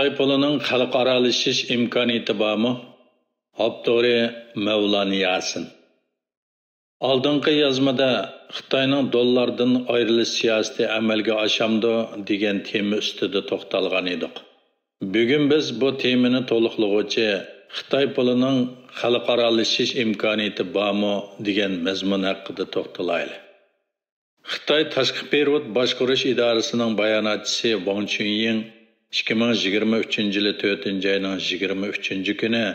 Xitoy pulining xalqaralashish imkoniyati bormi? Avtori Mavlon Yasin. Oldingi yozmada Xitoyning dollardan ayrilish siyosati amalga oshamdi degan tema ustida to'xtalgan edik. Bugun biz bu temani to'liqlovchi Xitoy pulining xalqaralashish imkoniyati bormi degan mazmun haqida to'xtalaylik. Xitoy Tashqi periyod boshqarish idorasining bayonotchisi Wang Chunying 2023-yili 4-oyning 23-kuni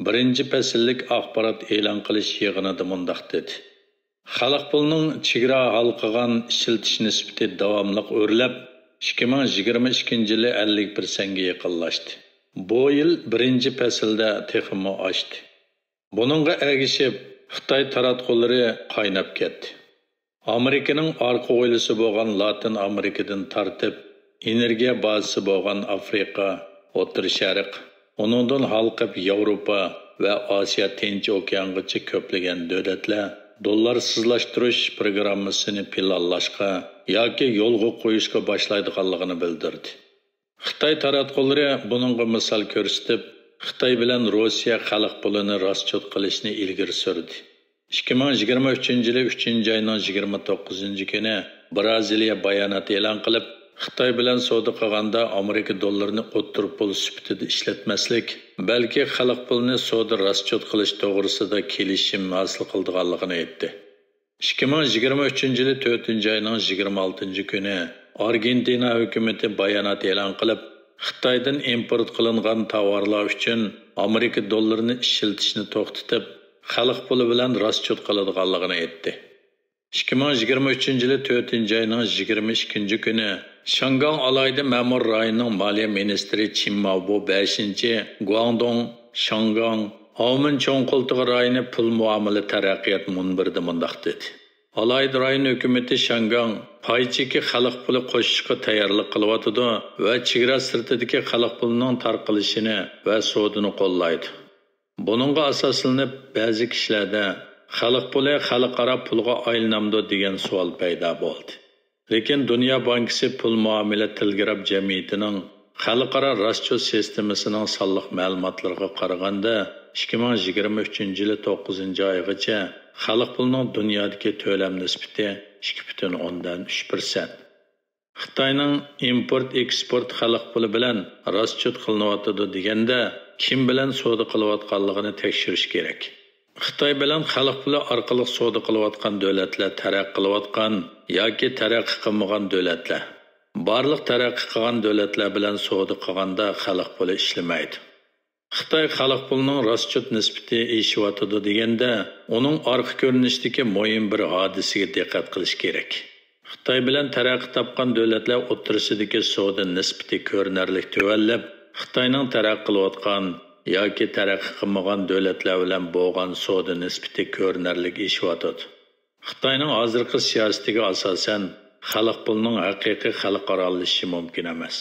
birinchi fasllik axborot e'lon qilish yig'inida mundaq dedi. Xalq pulining chegara halqagan ishiltish nisbati davomli o'rlab 2022-yili 50% ga yaqinlashdi. Bu yil birinchi faslda texmo oshdi. Buningga ergishib Xitoy taratqullari qaynab ketdi. Amerikaning orqa o'ylisi bo'lgan Latin Amerikadan tartib energiya bazasi bo'lgan Afrika, O'rta Sharq, uningdan halqib Yevropa va Osiyo Tinch okeanigacha ko'plagan davlatlar dollarsizlashtirish programmasini planlashga yoki yo'lga qo'yishga boshlaydiganligini bildirdi. Xitoy taratqullari buningga misol ko'rsatib, Xitoy bilan Rossiya xalq pulini rostchot qilishni ilgari surdi. 2023-yili 3-oyning 29-kuni Braziliya bayonot e'lon qilib, Xitoy bilan savdo qilganda Amerika dollarini o'ttir pul sifatida ishlatmaslik, balki xalq pulini savdo rostchot qilish to'g'risida kelishim hosil qilganligini aytdi. 2023-yili 4-oyning 26-kuni Argentina hukumati bayonot e'lon qilib, Xitoydan import qilingan tovarlar uchun Amerika dollarini ishlatishni to'xtatib, xalq puli bilan rostchot qiladiganligini aytdi. 2023-yili 4-oyning 22-kuni Shangang alayda ma'mur rayoning moliya ministri Qin Maobo 5-chi Guangdong, Shangang, Aumin cho'nqiltig'i rayoni pul muomala taraqqiyot munbirida mundaq dedi. Alayda rayon hukumati Shangang paychiki xalq puli qo'shishga tayyorlik qilyotidi va chegara sirtidagi xalq pulining tarqalishini va savdoni qo'llaydi. Buningga asoslanib ba'zi kishilarda xalq puli xalqaro pulga aylanamdi degan savol paydo bo'ldi. Lekin Dunyo bankisi pul muomala tilgirab jamiyatining xalqaro rostchot sistemasining sonliq ma'lumotlariga qaraganda 2023-yili 9-oygacha xalq pulining dunyodagi to'lam nisbati 2,3%. Xitoyning import-eksport xalq puli bilan rostchot qilinayotdi deganda kim bilan savdo qilayotganligini tekshirish kerak. Xitoy bilan xalq puli orqali savdo qilayotgan davlatlar taraqqiy qilayotgan yoki taraqqiy qilmagan davlatlar. Barliq taraqqiy qilgan davlatlar bilan savdo qilganda xalq puli ishlamaydi. Xitoy xalq pulining rostchot nisbati eshiyotidir deganda, uning orqa ko'rinishdagi muhim bir hodisaga diqqat qilish kerak. Xitoy bilan taraqqiy topgan davlatlar o'ttirisidagi savdo nisbati ko'rinarli tuvallab, Xitoyning taraqqiy qilayotgan yoki taraqqiy qilmagan davlatlar bilan bo'lgan savdo nisbati ko'rinarli eshiyotidir. Xitoyning hozirgi siyosatiga asosan xalq pulining haqiqiy xalqaralashishi mumkin emas.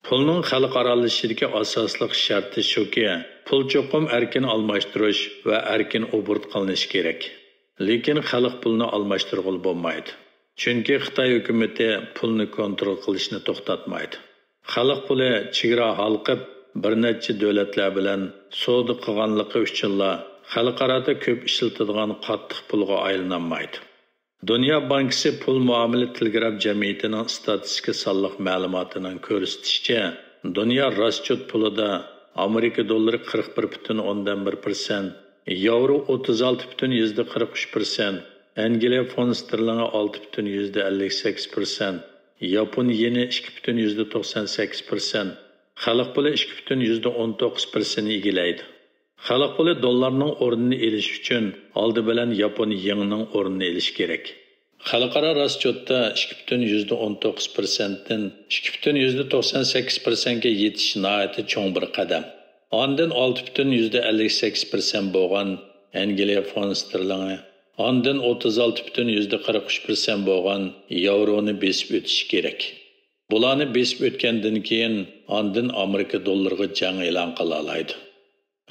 Pulning xalqaralashishidagi asosli sharti shuki, pul cho'qim erkin almashtirish va erkin obort qilinishi kerak. Lekin xalq pulini almashtirg'il bo'lmaydi. Chunki Xitoy hukumati pulni kontrol qilishni to'xtatmaydi. Xalq puli chegara halqib bir necha davlatlar bilan savdo qilganligi uchunla xalqarada ko'p ishlatiladigan qattiq pulga aylanmaydi. Dunyo bankisi pul muomala tilgirab jamiyatining statistika sonliq ma'lumotining ko'rsatishicha, dunyo rostchot pulida Amerika dollari 41,1%, yevro 36,43%, Angliya fond sterlingi 6,58%, Yapon yeni 2,98%, xalq puli 2,19% egallaydi. Xalq puli dollarning o'rnini elish uchun oldi bilan Yapon yenining o'rnini elish kerak. Xalqaro rostchotda 2,19% dan 2,98% ga yetish nihoyatda cho'ng bir qadam. Ondan 6,58% bo'lgan Angliya fond sterlingi, ondan 36,43% bo'lgan yevroni besib o'tish kerak. Bularni besib o'tgandan keyin ondan Amerika dollariga jang e'lon qila oladi.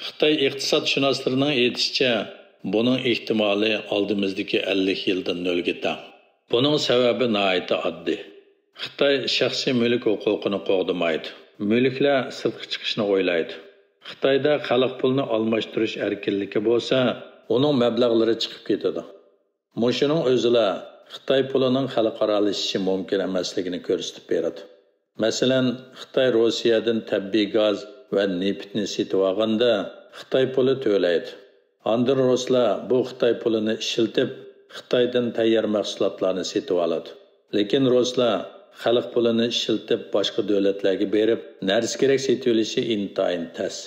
Xitoy iqtisodshunoslarining aytishicha, buning ehtimoli oldimizdagi 50 yildan nolga teng. Buning sababi nihoyatda oddiy. Xitoy shaxsiy mulk huquqini qo'g'damaydi. mulklar sirtqa chiqishni o'ylaydi. Xitoyda xalq pulini almashtirish erkinligi bo'lsa, uning mablag'lari chiqib ketadi. Mushuning o'zila Xitoy pulining xalqaralashishi mumkin emasligini ko'rsatib beradi. Masalan, Xitoy Rossiyadan tabiiy gaz va neftni sotib olganda Xitoy puli to'laydi. Ondan ruslar bu Xitoy pulini ishlatib, Xitoydan tayyor mahsulotlarni sotib oladi. Lekin ruslar xalq pulini ishlatib boshqa davlatlarga berib, narsa kerak sotib olishi intayin tas.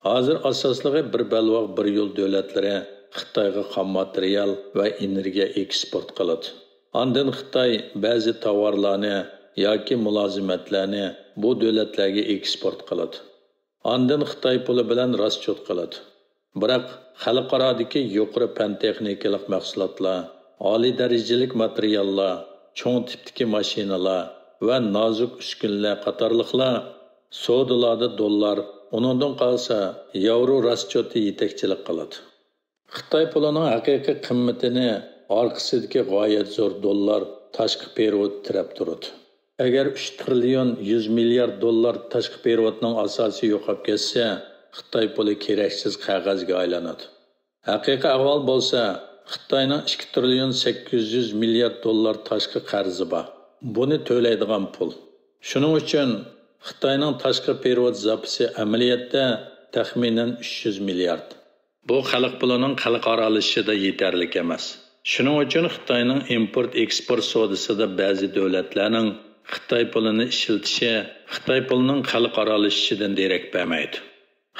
Hozir asosligi bir balvoq bir yo'l davlatlari Xitoyga xom material va energiya eksport qiladi. Ondan Xitoy ba'zi tovarlarni yoki mulozimatlarni bu davlatlarga eksport qiladi. Ondan Xitoy puli bilan raschot qiladi. Biroq xalqarodagi yuqori fan texnikalik mahsulotlar, oliy darajalik materiallar, cho'ng tipdagi mashinalar va nozik uskunlar qatorliqlar savdolarda dollar, uningdan qolsa yevro raschoti yetakchilik qiladi. Xitoy pulining haqiqiy qimmatini orqasidagi g'oyat zo'r dollar tashqi perevod tirab turadi. Agar 3 trillion 100 milliard dollar tashqi perevodning asosi yo'qolib ketsa, Xitoy puli keraksiz qog'ozga aylanadi. Haqiqiy ahvol bo'lsa, Xitoyning 2 trillion 800 milliard dollar tashqi qarzi bor. Buni to'laydigan pul. Shuning uchun Xitoyning tashqi perevod zapisi amaliyotda taxminan 300 milliard. Bu xalq pulining xalqaralashishida yetarli emas. Shuning uchun Xitoyning import-eksport savdosida ba'zi davlatlarning Xitoy pulini ishlatishi Xitoy pulining xalqaralashishidan derak bermaydi.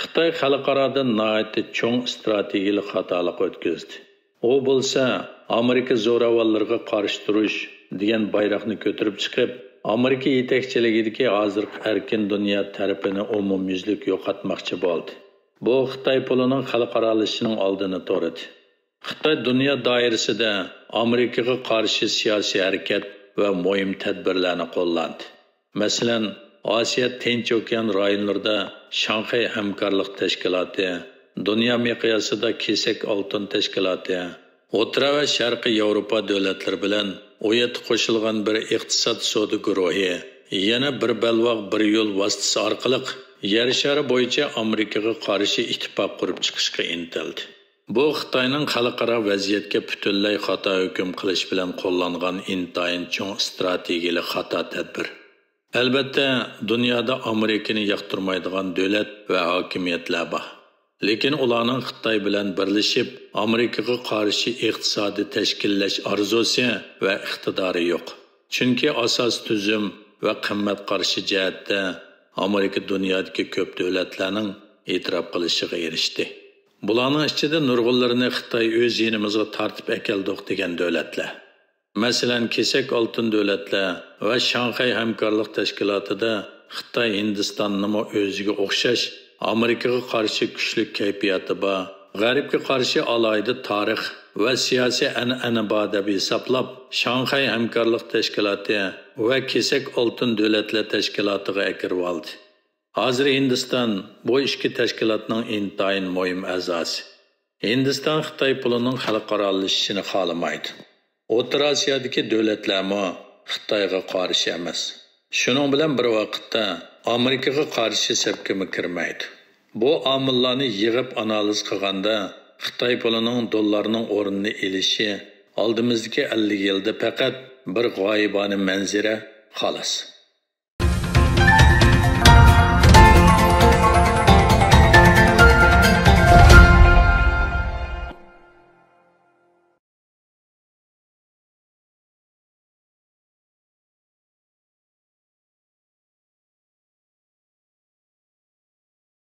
Xitoy xalqaroda nihoyatda cho'ng strategik xatolik o'tkazdi. U bo'lsa Amerika zo'ravonlarga qarshi turish degan bayroqni ko'tarib chiqib, Amerika yetakchiligidagi hozirgi erkin dunyo tarafini umumyuzlik yo'qotmoqchi bo'ldi. Bu Xitoy pulining xalqaralashishining oldini to'radi. Xitoy dunyo doirasida Amerikaga qarshi siyosiy harakat va muhim tadbirlarni qo'llandi. Masalan, Osiyo Tinch okean rayonlarida Shanxay hamkorlik tashkiloti, dunyo miqyosida Kesak oltin tashkiloti, O'rta va Sharqiy Yevropa davlatlari bilan o'yat qo'shilgan bir iqtisod savdo guruhi, yana bir balvoq bir yo'l vositasi orqali yer shari bo'yicha Amerikaga qarshi ittifoq qurib chiqishga intildi. Bu Xitoyning xalqaro vaziyatga butunlay xato hukm qilish bilan qo'llangan intayin cho'ng strategik xato tadbir. Albatta, dunyoda Amerikani yoqtirmaydigan davlat va hokimiyatlar bor. Lekin ularning Xitoy bilan birlashib, Amerikaga qarshi iqtisodiy tashkillash orzusi va iqtidori yo'q. Chunki asos tuzum va qimmat qarshi jihatda Amerika dunyodagi ko'p davlatlarning e'tirof qilishiga erishdi. Bularning ichida nurg'unlarini Xitoy o'z yinimizga tortib akeldiq degan davlatlar. Masalan, Kesak oltin davlatlar va Shanxay hamkorlik tashkilotida Xitoy Hindistonni o'ziga o'xshash Amerikaga qarshi kuchli kayfiyati bor, G'arbga qarshi alohida tarix va siyosiy an'ana bor deb hisoblab, Shanxay hamkorlik tashkiloti va Kesak oltin davlatlar tashkilotiga akirib oldi. Hozir Hindiston bu ikki tashkilotning intayin muhim a'zosi. Hindiston Xitoy pulining xalqaralashishini xohlamaydi. O'rta Osiyodagi davlatlarmi Xitoyga qarshi emas. Shuning bilan bir vaqtda Amerikaga qarshi safga kirmaydi. Bu omillarni yig'ib analiz qilganda Xitoy pulining dollarning o'rnini elishi oldimizdagi 50 yilda faqat bir g'oyibona manzara xolos.